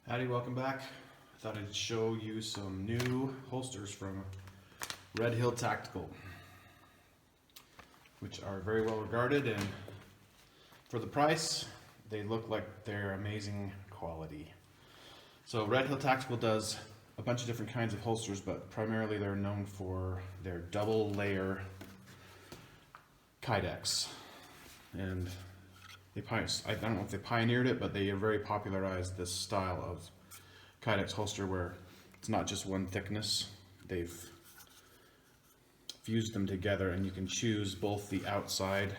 Howdy, welcome back. I thought I'd show you some new holsters from Red Hill Tactical, which are very well regarded, and for the price, they look like they're amazing quality. So Red Hill Tactical does a bunch of different kinds of holsters, but primarily they're known for their double layer kydex. And I don't know if they pioneered it, but they very popularized this style of kydex holster where it's not just one thickness. They've fused them together, and you can choose both the outside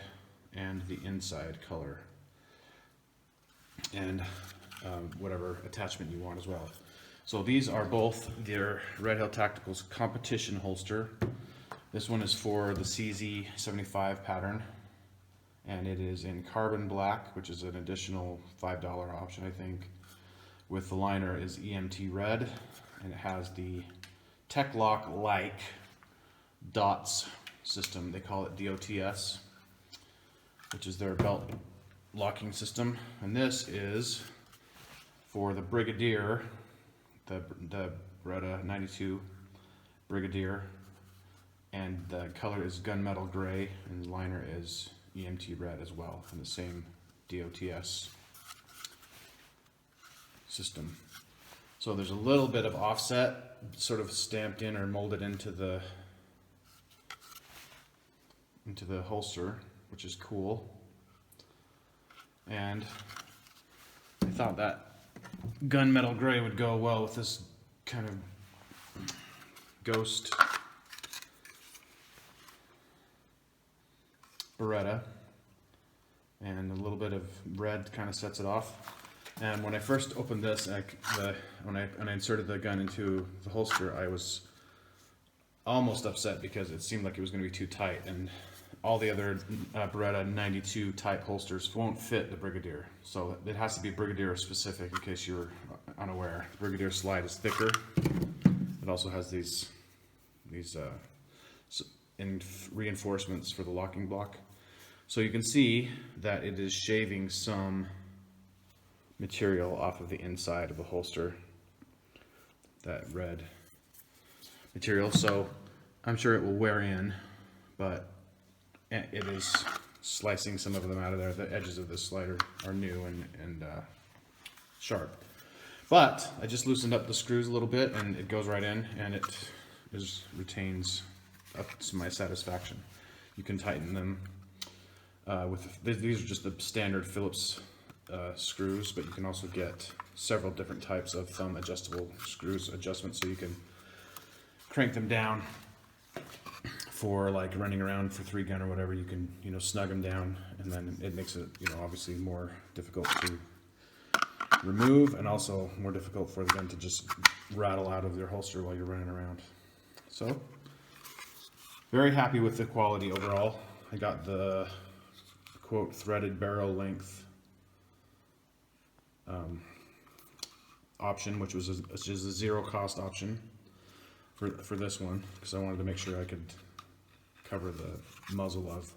and the inside color, and whatever attachment you want as well. So these are both their Red Hill Tactical's competition holster. This one is for the CZ75 pattern, and it is in carbon black, which is an additional $5 option, I think. With the liner is EMT red, and it has the Tech-Lock-like dots system. They call it DOTS, which is their belt locking system. And this is for the Brigadier, the Beretta 92 Brigadier, and the color is gunmetal gray, and the liner is EMT red as well, in the same DOTS system. So there's a little bit of offset sort of stamped in or molded into the holster, which is cool. And I thought that gunmetal gray would go well with this kind of ghost Beretta, and a little bit of red kind of sets it off. And when I first opened this, when I inserted the gun into the holster, I was almost upset because it seemed like it was going to be too tight, and all the other Beretta 92 type holsters won't fit the Brigadier. So it has to be Brigadier specific, in case you were unaware. The Brigadier slide is thicker. It also has these reinforcements for the locking block. So you can see that it is shaving some material off of the inside of the holster, that red material. So I'm sure it will wear in, but it is slicing some of them out of there. The edges of this slider are new and sharp. But I just loosened up the screws a little bit, and it goes right in, and it retains up to my satisfaction. You can tighten them these are just the standard Phillips screws, but you can also get several different types of thumb adjustable screws adjustments, so you can crank them down for like running around for 3-gun or whatever. You can snug them down, and then it makes it obviously more difficult to remove, and also more difficult for the gun to just rattle out of your holster while you're running around. So very happy with the quality overall. I got the quote threaded barrel length option, which is a zero cost option for this one, because I wanted to make sure I could cover the muzzle of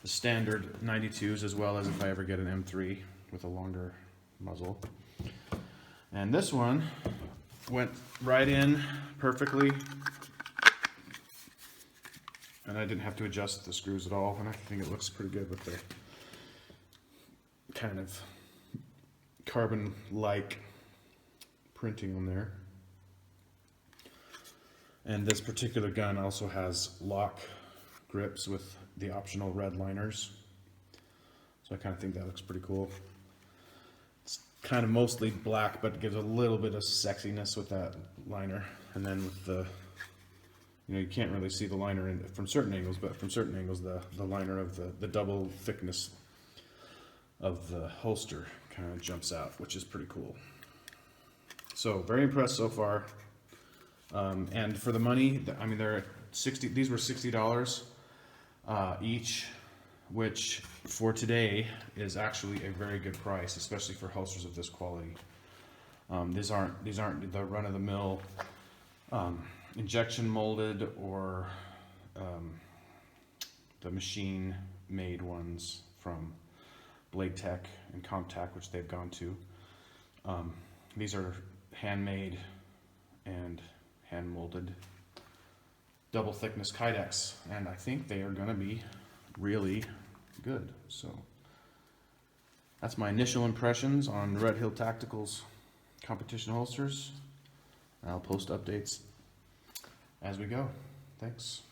the standard 92s, as well as if I ever get an M3 with a longer muzzle. And this one went right in perfectly, and I didn't have to adjust the screws at all, and I think it looks pretty good with the kind of carbon-like printing on there. And this particular gun also has lock grips with the optional red liners, so I kind of think that looks pretty cool. It's kind of mostly black, but it gives a little bit of sexiness with that liner. And then with the you can't really see the liner from certain angles, but from certain angles the liner of the double thickness of the holster kind of jumps out, which is pretty cool. So very impressed so far. And for the money, I mean, these were $60 each, which for today is actually a very good price, especially for holsters of this quality. These aren't the run-of-the-mill injection molded or the machine made ones from Blade Tech and Comtac, which they've gone to. These are handmade and hand molded double thickness kydex, and I think they are gonna be really good. So that's my initial impressions on Red Hill Tactical's competition holsters. I'll post updates as we go. Thanks.